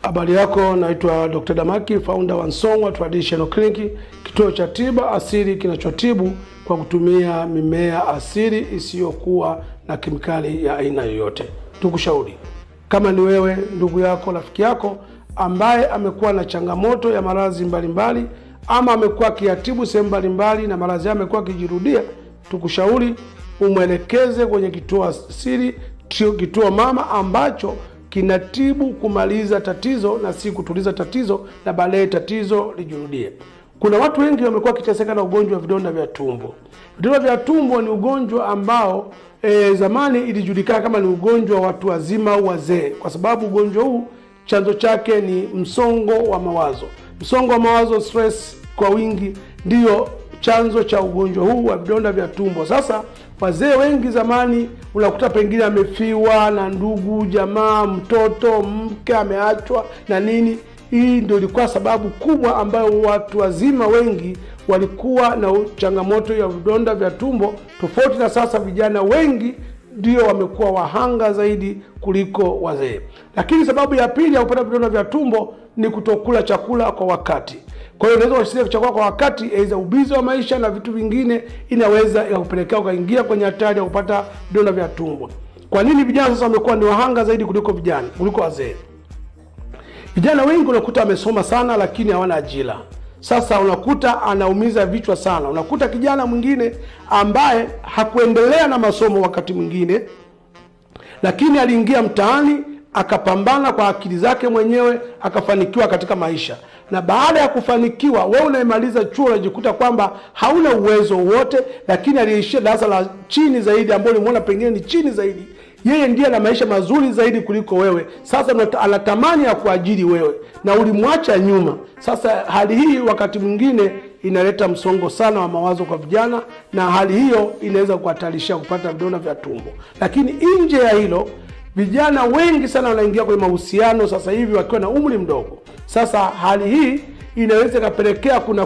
Habari yako, naitwa Dr. Damaki, founder wa Song'wa Traditional Clinic, kituo cha tiba asili kinachotibu kwa kutumia mimea asili isiyokuwa na kemikali ya aina yoyote. Tukushauri, kama ni wewe, ndugu yako, rafiki yako ambaye amekuwa na changamoto ya maradhi mbalimbali ama amekuwa akiyatibu sehemu mbalimbali na maradhi yake amekuwa akijirudia, tukushauri umwelekeze kwenye kituo asili, kituo mama ambacho kinatibu kumaliza tatizo na si kutuliza tatizo na baadaye tatizo lijirudie. Kuna watu wengi wamekuwa kiteseka na ugonjwa wa vidonda vya tumbo. Vidonda vya tumbo ni ugonjwa ambao zamani ilijulikana kama ni ugonjwa wa watu wazima au wazee, kwa sababu ugonjwa huu chanzo chake ni msongo wa mawazo. Msongo wa mawazo, stress kwa wingi, ndio chanzo cha ugonjwa huu wa vidonda vya tumbo. Sasa wazee wengi zamani unakuta pengine amefiwa na ndugu, jamaa, mtoto, mke ameachwa na nini. Hii ndio ilikuwa sababu kubwa ambayo watu wazima wengi walikuwa na changamoto ya vidonda vya tumbo, tofauti na sasa vijana wengi ndio wamekuwa wahanga zaidi kuliko wazee. Lakini sababu ya pili ya kupata vidonda vya tumbo ni kutokula chakula kwa wakati. Kwa hiyo unaweza kushikilia chakula kwa wakati, aidha ubizi wa maisha na vitu vingine, inaweza ikakupelekea ukaingia kwenye hatari ya kupata vidonda vya tumbo. Kwa nini vijana sasa wamekuwa ni wahanga zaidi kuliko wazee? Vijana wengi unakuta wamesoma sana lakini hawana ajira. Sasa unakuta anaumiza vichwa sana. Unakuta kijana mwingine ambaye hakuendelea na masomo wakati mwingine, lakini aliingia mtaani akapambana kwa akili zake mwenyewe akafanikiwa katika maisha. Na baada ya kufanikiwa, wewe unaimaliza chuo unajikuta kwamba hauna uwezo wote, lakini aliishia darasa la chini zaidi ambao ulimuona pengine ni chini zaidi. Yeye ndiye ana maisha mazuri zaidi kuliko wewe. Sasa anatamani ya kuajiri wewe na ulimwacha nyuma. Sasa hali hii wakati mwingine inaleta msongo sana wa mawazo kwa vijana, na hali hiyo inaweza kuhatarisha kupata vidonda vya tumbo. Lakini nje ya hilo, vijana wengi sana wanaingia kwenye mahusiano sasa hivi wakiwa na umri mdogo. Sasa hali hii inaweza kapelekea kuna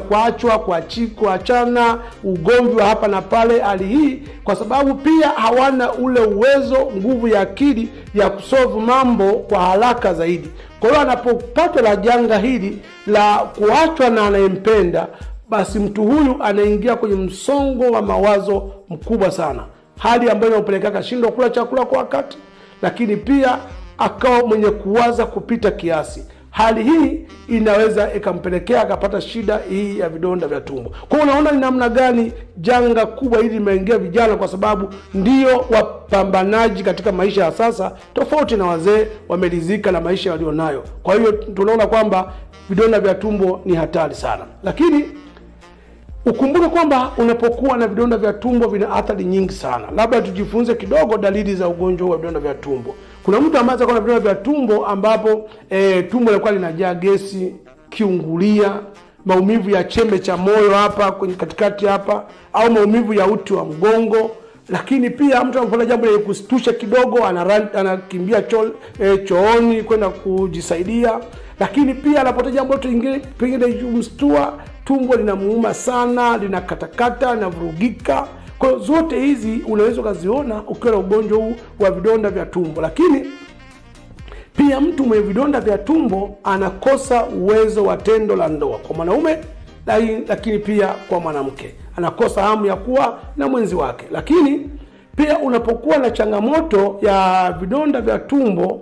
kuachana, ugomvi wa hapa na pale. Hali hii kwa sababu pia hawana ule uwezo, nguvu ya akili ya kusolve mambo kwa haraka zaidi. Kwa hiyo anapopata la janga hili la kuachwa na anayempenda, basi mtu huyu anaingia kwenye msongo wa mawazo mkubwa sana, hali ambayo inapelekea kashindwa kula chakula kwa wakati, lakini pia akawa mwenye kuwaza kupita kiasi. Hali hii inaweza ikampelekea akapata shida hii ya vidonda vya tumbo. Kwa hiyo unaona ni namna gani janga kubwa hili limeingia vijana, kwa sababu ndio wapambanaji katika maisha ya sasa, tofauti na wazee wamelizika na maisha walionayo. Kwa hiyo tunaona kwamba vidonda vya tumbo ni hatari sana. Lakini ukumbuke kwamba unapokuwa na vidonda vya tumbo vina athari nyingi sana. Labda tujifunze kidogo dalili za ugonjwa wa vidonda vya tumbo. Kuna mtu ambaye ana vidonda vya tumbo ambapo tumbo linakuwa linajaa gesi, kiungulia, maumivu ya chembe cha moyo hapa kwenye katikati hapa, au maumivu ya uti wa mgongo. Lakini pia mtu anapofanya jambo la kustusha kidogo anakimbia chooni kwenda kujisaidia. Lakini pia anapotaka jambo lingine pengine mstua, tumbo linamuuma sana, linakatakata na vurugika. Kwa zote hizi unaweza kuziona ukiwa na ugonjwa huu wa vidonda vya tumbo. Lakini pia mtu mwenye vidonda vya tumbo anakosa uwezo wa tendo la ndoa kwa mwanaume, lakini pia kwa mwanamke anakosa hamu ya kuwa na mwenzi wake. Lakini pia unapokuwa na changamoto ya vidonda vya tumbo,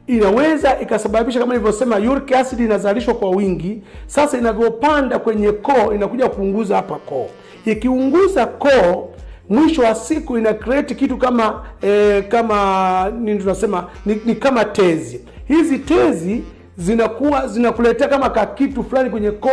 inaweza ikasababisha kama nilivyosema, uric acid inazalishwa kwa wingi. Sasa inavyopanda kwenye koo inakuja kuunguza hapa koo. Ikiunguza koo, mwisho wa siku ina create kitu kama nini tunasema ni kama tezi. Hizi tezi zinakuletea kama kitu fulani kwenye koo,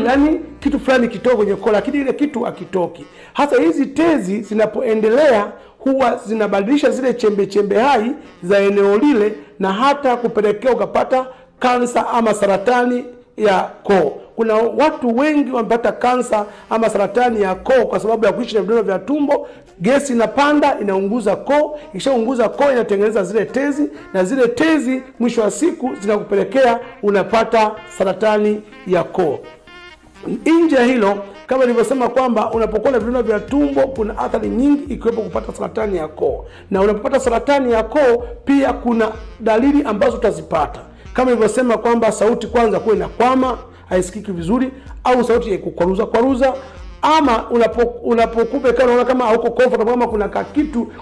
yani kitu fulani kitoka kwenye koo, lakini ile kitu hakitoki. Hasa hizi tezi zinapoendelea huwa zinabadilisha zile chembe hai za eneo lile, na hata kupelekea ukapata kansa ama saratani ya koo. Kuna watu wengi wamepata kansa ama saratani ya koo kwa sababu ya kuishi na vidonda vya tumbo. Gesi inapanda, inaunguza koo, ikishaunguza koo inatengeneza zile tezi, na zile tezi mwisho wa siku zinakupelekea unapata saratani ya koo. Nje ya hilo, kama nilivyosema kwamba unapokuwa na vidonda vya tumbo kuna athari nyingi, ikiwepo kupata saratani ya koo. Na unapopata saratani ya koo pia kuna dalili ambazo utazipata. kama nilivyosema kwamba sauti kwanza kuwe na kwama, haisikiki vizuri, au sauti ya kukwaruza, ama unapokupa unaona kama hauko comfortable, kama kuna kitu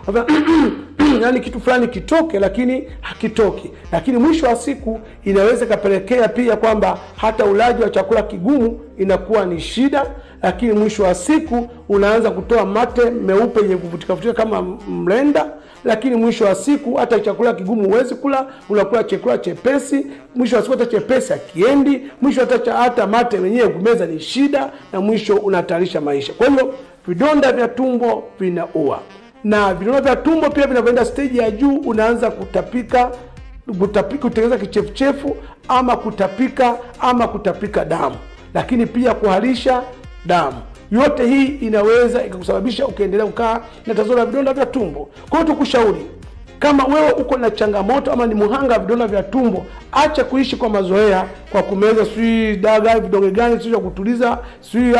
yani kitu fulani kitoke lakini hakitoki. Lakini mwisho wa siku inaweza kapelekea pia kwamba hata ulaji wa chakula kigumu inakuwa ni shida, lakini mwisho wa siku unaanza kutoa mate meupe yenye kuvutika kama mlenda, lakini mwisho wa siku hata chakula kigumu huwezi kula, unakula chakula chepesi, mwisho wa siku hata chepesi hakiendi, mwisho hata mate yenyewe kumeza ni shida, na mwisho unahatarisha maisha. Kwa hiyo vidonda vya tumbo vinaua. Na vidonda vya tumbo pia vinavyoenda stage ya juu, unaanza kutapika, kutengeneza kichefuchefu, ama kutapika damu, lakini pia kuharisha damu. Yote hii inaweza ikakusababisha ukaendelea kukaa na tatizo la vidonda vya tumbo. Kwa hiyo tukushauri, kama wewe uko na changamoto ama ni muhanga wa vidonda vya tumbo, acha kuishi kwa mazoea, kwa kumeza sui daga vidonge gani sio kutuliza,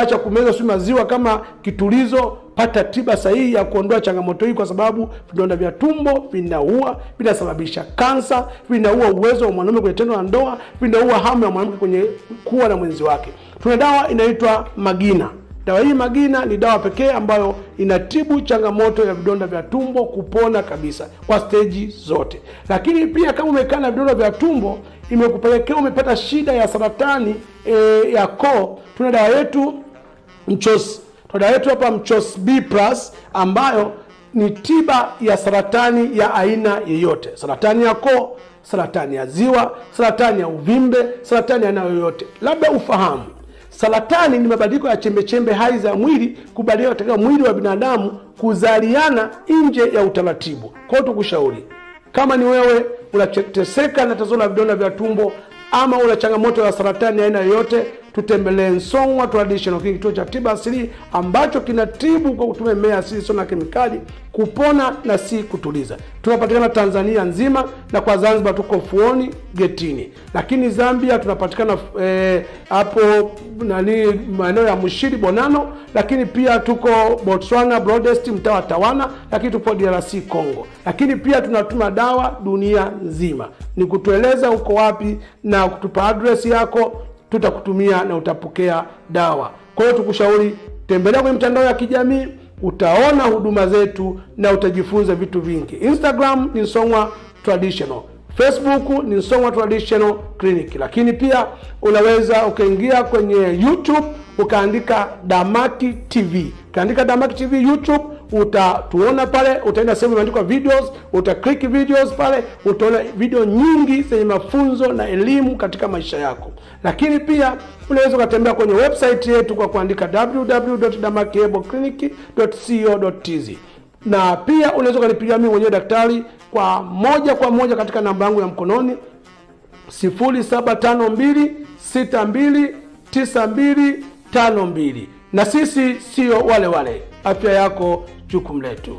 acha kumeza maziwa kama kitulizo. Pata tiba sahihi ya kuondoa changamoto hii, kwa sababu vidonda vya tumbo vinaua, vinasababisha kansa, vinaua uwezo wa mwanaume kwenye tendo la ndoa, vinaua hamu ya mwanamke kwenye kuwa na mwenzi wake. Tuna dawa inaitwa Magina. Dawa hii Magina ni dawa pekee ambayo inatibu changamoto ya vidonda vya tumbo kupona kabisa kwa stage zote. Lakini pia kama umekaa na vidonda vya tumbo, imekupelekea umepata shida ya saratani ya koo, tuna dawa yetu Mchos. Tuna dawa yetu hapa Mchos B+ ambayo ni tiba ya saratani ya aina yoyote. Saratani ya koo, saratani ya ziwa, saratani ya uvimbe, saratani ya aina yoyote. Labda ufahamu, saratani ni mabadiliko ya chembechembe hai za mwili kubadilika katika mwili wa binadamu kuzaliana nje ya utaratibu. Kwa hiyo tukushauri, kama ni wewe unateseka na tatizo la vidonda vya tumbo ama una changamoto ya saratani ya aina yoyote, tutembelee Song'wa Traditional Clinic, kituo cha tiba asili ambacho kinatibu kwa kutumia mimea asili sio na kemikali, kupona na si kutuliza. Tunapatikana Tanzania nzima, na kwa Zanzibar tuko Fuoni Getini, lakini Zambia tunapatikana hapo maeneo ya Mushiri Bonano, lakini pia tuko Botswana Broadest mtaa wa Tawana, lakini tupo DRC Congo, lakini pia tunatuma dawa dunia nzima. Ni kutueleza uko wapi na kutupa address yako, tutakutumia na utapokea dawa. Kwa hiyo tukushauri, tembelea kwenye mitandao ya kijamii, utaona huduma zetu na utajifunza vitu vingi. Instagram ni Song'wa Traditional, Facebook ni Song'wa Traditional Clinic, lakini pia unaweza ukaingia kwenye YouTube ukaandika Damaki TV. Kaandika Damaki TV YouTube, utatuona pale, utaenda sehemu imeandikwa videos, utaklik videos pale, utaona video nyingi zenye mafunzo na elimu katika maisha yako. Lakini pia unaweza ukatembea kwenye website yetu kwa kuandika www.damakiheboclinic.co.tz. na pia unaweza kunipigia mimi mwenyewe daktari kwa moja kwa moja katika namba yangu ya mkononi 0752629252. Na sisi sio wale. Afya yako jukumu letu.